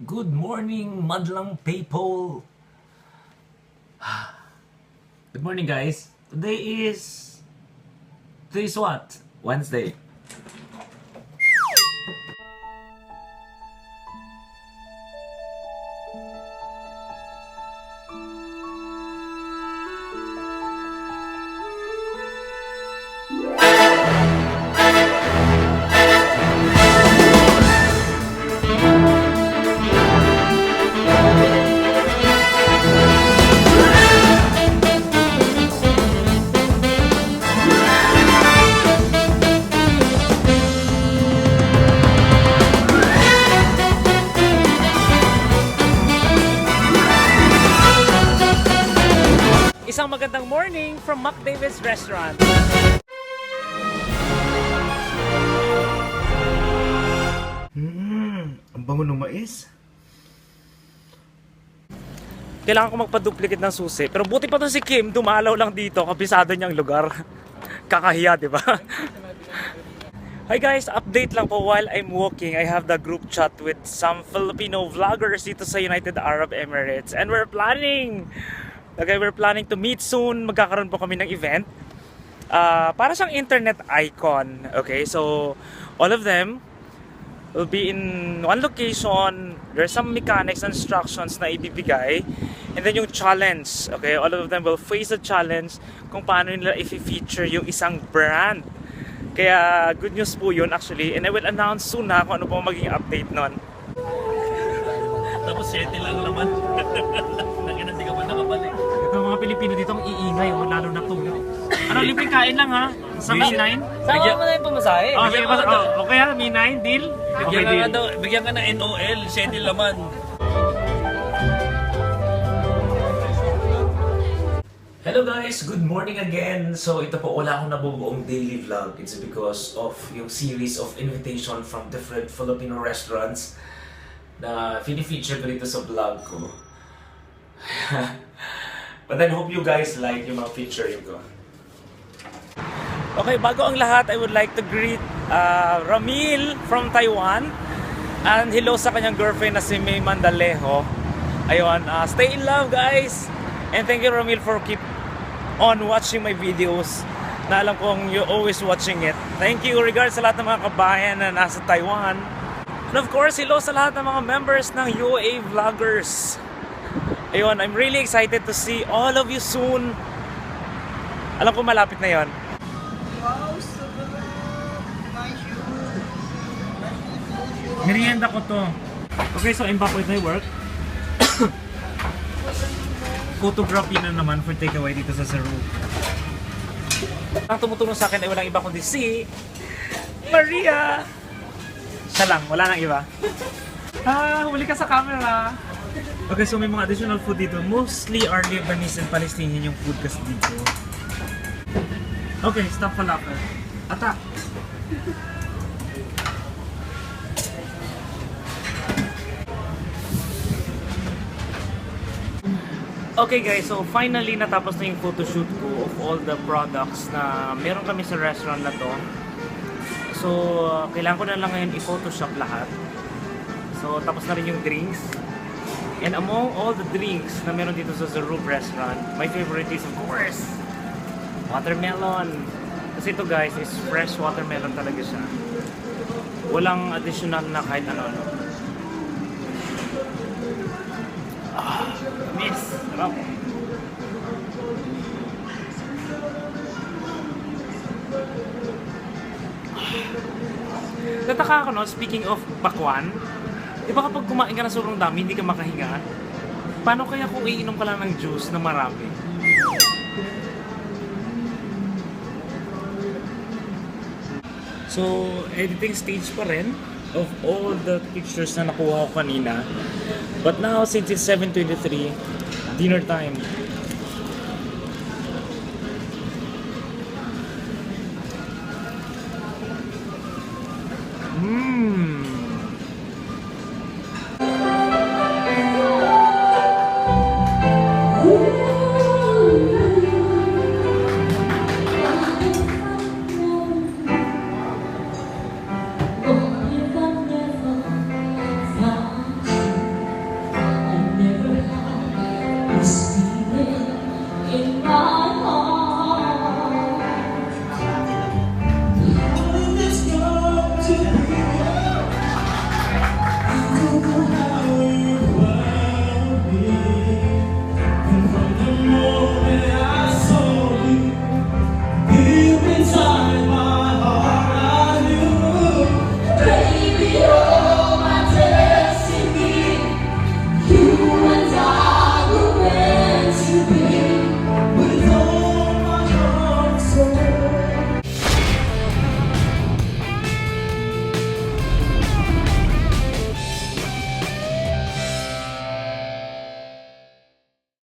Good morning, madlang people! Good morning, guys. Today is what? Wednesday. Isang magandang morning from Mac Davis Restaurant. Ang bango ng mais. Kailangan ko magpa-duplicate ng susi. Pero buti pa to si Kim, dumalaw lang dito, kabisado niyang lugar. Kakahiya, di ba? Hi guys, update lang po while I'm walking. I have the group chat with some Filipino vloggers dito sa United Arab Emirates. And we're planning to meet soon. Magkakaroon po kami ng event. Para siyang internet icon. Okay, so all of them will be in one location. There's some mechanics and instructions na ibibigay. And then yung challenge. Okay, all of them will face a challenge kung paano nila i-feature yung isang brand. Kaya good news po yun actually. And I will announce soon na kung ano po magiging update nun. Tapos 7 lang naman. Nangina, di ka pa nakabalik. Ito mga Pilipino dito ang iingay, lalo na to. Ano, libreng kain lang ha? Sa May 9? Sama mo na yung pamasahe. Okay ha, May 9, deal? Okay, deal. Bigyan ka na NOL, 7 laman. Hello guys! Good morning again! So ito po, wala akong nabubuong daily vlog. It's because of yung series of invitation from different Filipino restaurants na fini-feature ko dito sa vlog ko. But then hope you guys like yung mga featuring ko. Okay, bago ang lahat, I would like to greet Ramil from Taiwan. And hello sa kanyang girlfriend na si May Mandalejo. Ayun, stay in love guys! And thank you Ramil for keep on watching my videos. Na alam kong you're always watching it. Thank you, regards sa lahat ng mga kabayan na nasa Taiwan. And of course, hello sa lahat ng mga members ng UA Vloggers. Ayun, I'm really excited to see all of you soon. Alam ko malapit na yon. Wow, so nice shoes. Merienda ko to. Okay, so I'm back with my work. Photography na naman for takeaway dito sa Ceru. Ang tumutulong sa akin ay walang iba kundi si Maria. Siya lang, wala nang iba. Huli ka sa camera. Okay, so may mga additional food dito. Mostly are Lebanese and Palestinian yung food kasi dito. Okay, stop falafel. Attack! Okay guys, so finally natapos na yung photoshoot ko of all the products na meron kami sa restaurant na to. So, kailangan ko na lang ngayon i-photoshop lahat. So, tapos na rin yung drinks. And among all the drinks na meron dito sa Zarub restaurant, my favorite is of course, watermelon. Kasi ito guys, is fresh watermelon talaga siya. Walang additional na kahit ano-ano. Miss! Sarap! Nataka ako no, speaking of bakwan, di ba kapag kumain ka na sobrang dami, hindi ka makahinga? Paano kaya kung iinom ka lang ng juice na marami? So, editing stage pa rin of all the pictures na nakuha ko kanina. But now, since it's 7:23, dinner time.